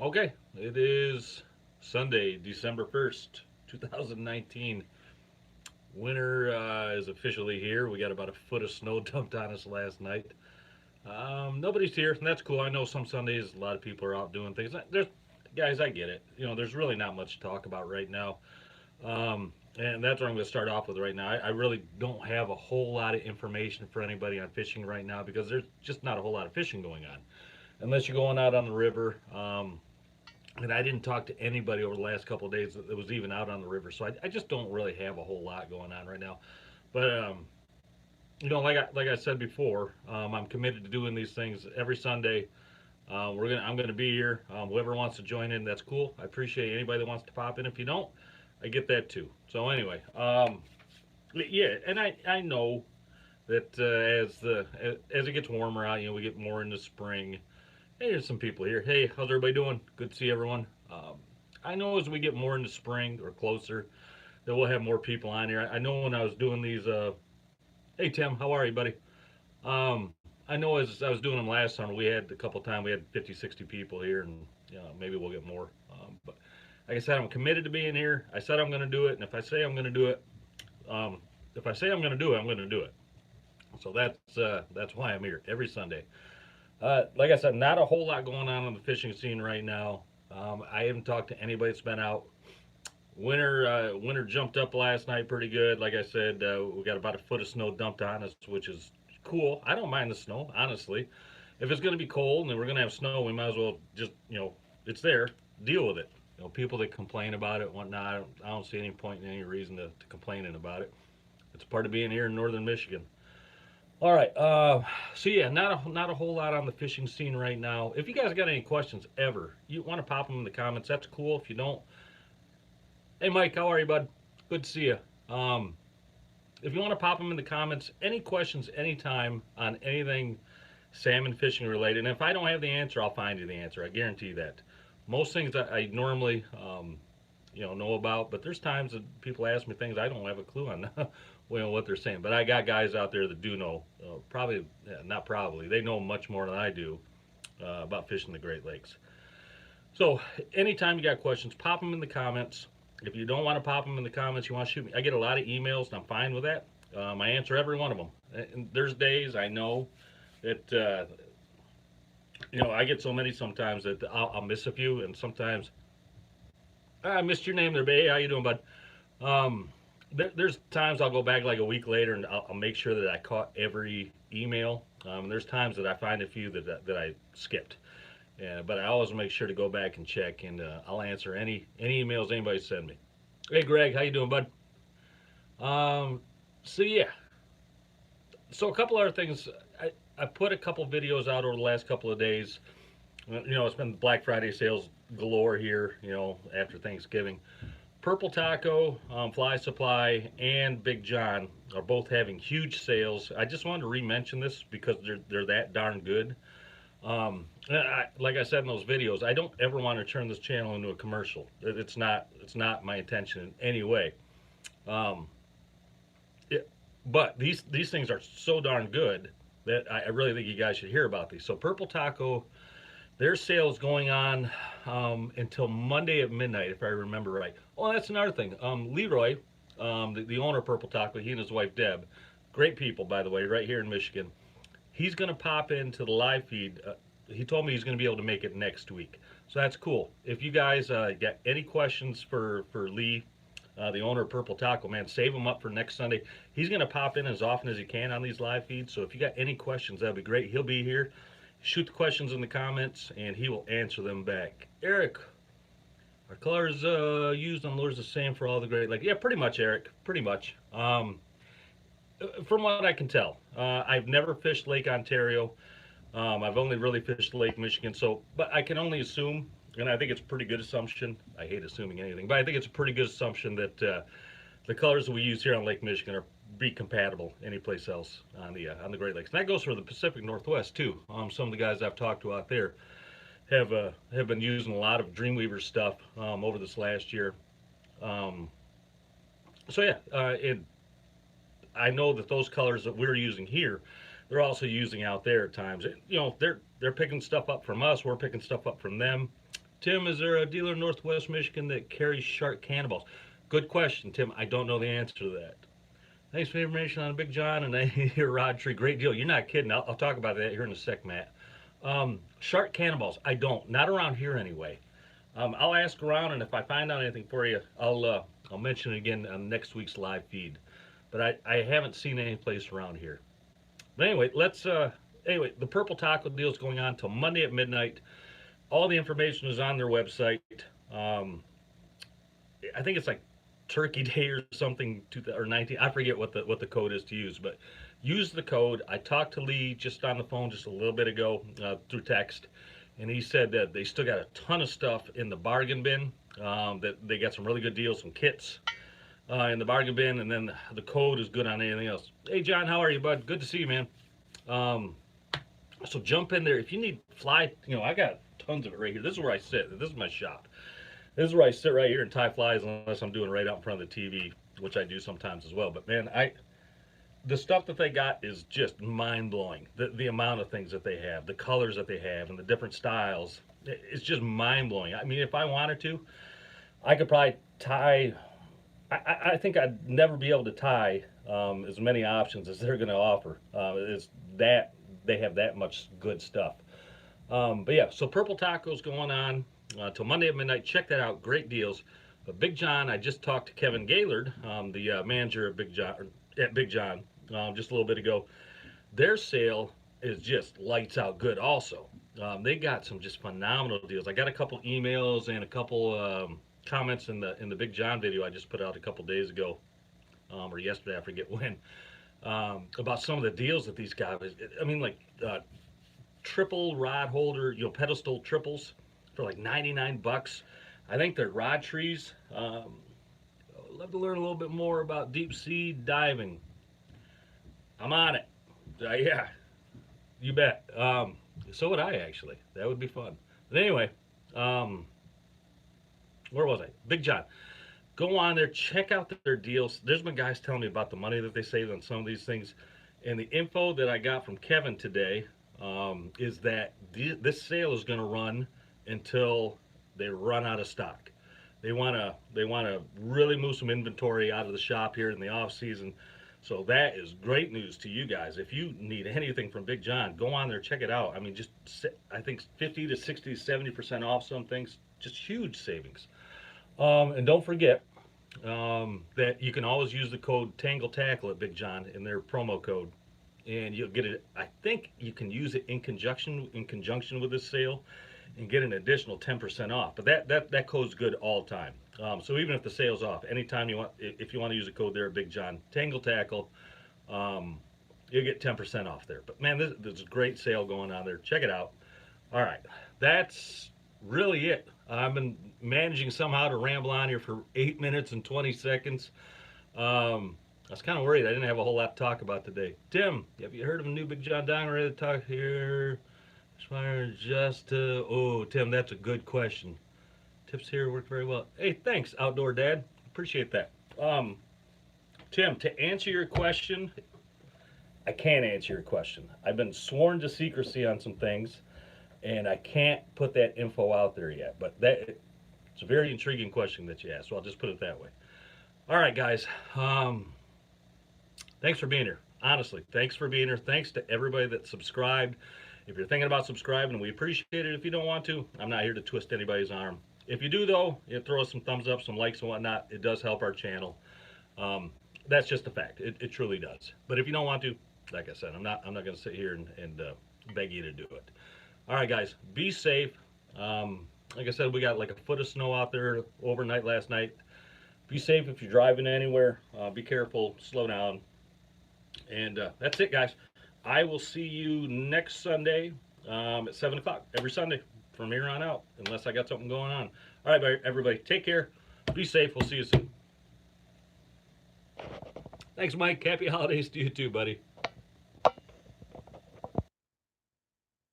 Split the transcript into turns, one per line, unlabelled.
Okay, it is Sunday, December 1st, 2019. Winter is officially here. We got about a foot of snow dumped on us last night. Nobody's here, and that's cool. I know some Sundays a lot of people are out doing things. There's guys, I get it. There's really not much to talk about right now. And that's what I'm going to start off with right now. I really don't have a whole lot of information for anybody on fishing right now because there's just not a whole lot of fishing going on unless you're going out on the river. And I didn't talk to anybody over the last couple of days that was even out on the river, so I just don't really have a whole lot going on right now. But like I said before, I'm committed to doing these things every Sunday. I'm gonna be here. Whoever wants to join in, that's cool. I appreciate anybody that wants to pop in. If you don't, I get that too. So anyway, yeah, and I know that as it gets warmer out, we get more into spring. Hey, there's some people here. Hey, how's everybody doing? Good to see everyone. I know as we get more into spring or closer, that we'll have more people on here. I know when I was doing these. Hey, Tim, how are you, buddy? I know as I was doing them last summer, we had a couple times we had 50, 60 people here, and maybe we'll get more. But like I said, I'm committed to being here. I said I'm going to do it, and if I say I'm going to do it, um, if I say I'm going to do it, I'm going to do it. So that's why I'm here every Sunday. Like I said, not a whole lot going on the fishing scene right now. I haven't talked to anybody that's been out. Winter jumped up last night pretty good. Like I said, we got about a foot of snow dumped on us, which is cool. I don't mind the snow, honestly. If it's going to be cold and we're going to have snow, we might as well just, it's there. Deal with it. People that complain about it, whatnot. I don't see any point in any reason to complaining about it. It's part of being here in northern Michigan. All right. So yeah, not a whole lot on the fishing scene right now. If you guys got any questions ever, you want to pop them in the comments. That's cool. If you don't, hey Mike, how are you, bud? Good to see you. Um, if you want to pop them in the comments, any questions anytime on anything salmon fishing related. And if I don't have the answer, I'll find you the answer. I guarantee that. Most things that I normally know about, but there's times that people ask me things I don't have a clue on what they're saying. But I got guys out there that do know. Probably, yeah, not probably. They know much more than I do about fishing the Great Lakes. So anytime you got questions, pop them in the comments. If you don't want to pop them in the comments, you want to shoot me. I get a lot of emails, and I'm fine with that. I answer every one of them. And there's days I know that I get so many sometimes that I'll miss a few, and sometimes I missed your name there, babe. How you doing, bud? Um, there's times I'll go back like a week later, and I'll make sure that I caught every email. And there's times that I find a few that I skipped. Yeah, but I always make sure to go back and check, and I'll answer any emails anybody send me. Hey, Greg, how you doing, bud? Um, so yeah, so a couple other things. I put a couple videos out over the last couple of days. It's been Black Friday sales galore here. After Thanksgiving, Purple Taco, Fly Supply, and Big John are both having huge sales. I just wanted to re-mention this because they're that darn good. Like I said in those videos, I don't ever want to turn this channel into a commercial. It's not my intention in any way. Um, but these things are so darn good that I really think you guys should hear about these. So Purple Taco, their sale is going on until Monday at midnight, if I remember right. Oh, that's another thing. Leroy, the owner of Purple Taco, he and his wife Deb, great people by the way, right here in Michigan. He's going to pop into the live feed. He told me he's going to be able to make it next week. So that's cool. If you guys got any questions for Lee, the owner of Purple Taco, man, save them up for next Sunday. He's going to pop in as often as he can on these live feeds. So if you got any questions, that'd be great. He'll be here. Shoot the questions in the comments, and he will answer them back. Eric, are colors used on lures the same for all the Great Lakes? Yeah, pretty much, Eric. Pretty much. From what I can tell, I've never fished Lake Ontario. I've only really fished Lake Michigan, but I can only assume, and I think it's a pretty good assumption. I hate assuming anything, but I think it's a pretty good assumption that the colors that we use here on Lake Michigan are be compatible anyplace else on the Great Lakes. And that goes for the Pacific Northwest too. Some of the guys I've talked to out there have been using a lot of Dreamweaver stuff over this last year. Um, so yeah, I know that those colors that we're using here, they're also using out there at times. They're picking stuff up from us. We're picking stuff up from them. Tim, is there a dealer in Northwest Michigan that carries shark cannibals? Good question, Tim. I don't know the answer to that. Thanks for the information on Big John and your rod tree. Great deal. You're not kidding. I'll talk about that here in a sec, Matt. Shark cannibals. I don't. Not around here anyway. I'll ask around, and if I find out anything for you, I'll mention it again on next week's live feed. But I haven't seen any place around here. But anyway, anyway, the Purple Taco deal is going on till Monday at midnight. All the information is on their website. Um, I think it's like Turkey Day or something, or 19. I forget what the code is to use, but use the code. I talked to Lee just on the phone just a little bit ago through text, and he said that they still got a ton of stuff in the bargain bin. That they got some really good deals, some kits in the bargain bin, and then the code is good on anything else. Hey John, how are you, bud? Good to see you, man. So jump in there if you need fly. I got tons of it right here. This is where I sit. This is my shop. This is where I sit right here and tie flies, unless I'm doing it right out in front of the TV, which I do sometimes as well. But man, the stuff that they got is just mind blowing. The amount of things that they have, the colors that they have, and the different styles. It's just mind blowing. I mean, if I wanted to, I could probably tie. I think I'd never be able to tie as many options as they're going to offer. It's that they have that much good stuff. But yeah, so Purple Taco's going on till Monday at midnight. Check that out. Great deals. But Big John, I just talked to Kevin Gaylord, the manager of Big John, just a little bit ago. Their sale is just lights out good also. They got some just phenomenal deals. I got a couple emails and a couple comments in the Big John video I just put out a couple days ago, or yesterday, I forget when, about some of the deals that these guys. I mean, like triple rod holder, pedestal triples for like 99 bucks. I think they're rod trees. I'd love to learn a little bit more about deep sea diving. I'm on it. Yeah, you bet. So would I, actually. That would be fun. But anyway, where was I? Big John. Go on there, check out their deals. There's been guys telling me about the money that they saved on some of these things. And the info that I got from Kevin today is that this sale is going to run until they run out of stock. They want to really move some inventory out of the shop here in the off season. So that is great news to you guys. If you need anything from Big John, go on there, check it out. I mean, I think 50 to 60 to 70% off some things. Just huge savings. And don't forget that you can always use the code Tangle Tackle at Big John in their promo code, and you'll get it. I think you can use it in conjunction with this sale, and get an additional 10% off. But that code's good all the time. So even if the sale's off, anytime you want, if you want to use a code there at Big John, Tangle Tackle, you'll get 10% off there. But man, there's a great sale going on there. Check it out. All right, that's really it. I've been managing somehow to ramble on here for 8 minutes and 20 seconds. I was kind of worried I didn't have a whole lot to talk about today. Tim, have you heard of a new Big John Dong? Ready to talk here? Oh, Tim, that's a good question. Tips here work very well. Hey, thanks, Outdoor Dad. Appreciate that. Tim, to answer your question, I can't answer your question. I've been sworn to secrecy on some things, and I can't put that info out there yet. But it's a very intriguing question that you asked, so I'll just put it that way. All right, guys. Thanks for being here. Honestly, thanks for being here. Thanks to everybody that subscribed. If you're thinking about subscribing, we appreciate it. If you don't want to, I'm not here to twist anybody's arm. If you do, though, throw us some thumbs up, some likes and whatnot. It does help our channel. That's just a fact. It truly does. But if you don't want to, like I said, I'm not going to sit here and beg you to do it. All right, guys, be safe. Like I said, we got like a foot of snow out there overnight last night. Be safe if you're driving anywhere. Be careful. Slow down. And that's it, guys. I will see you next Sunday at 7 o'clock every Sunday from here on out, unless I got something going on. All right, everybody, take care. Be safe. We'll see you soon. Thanks, Mike. Happy holidays to you too, buddy.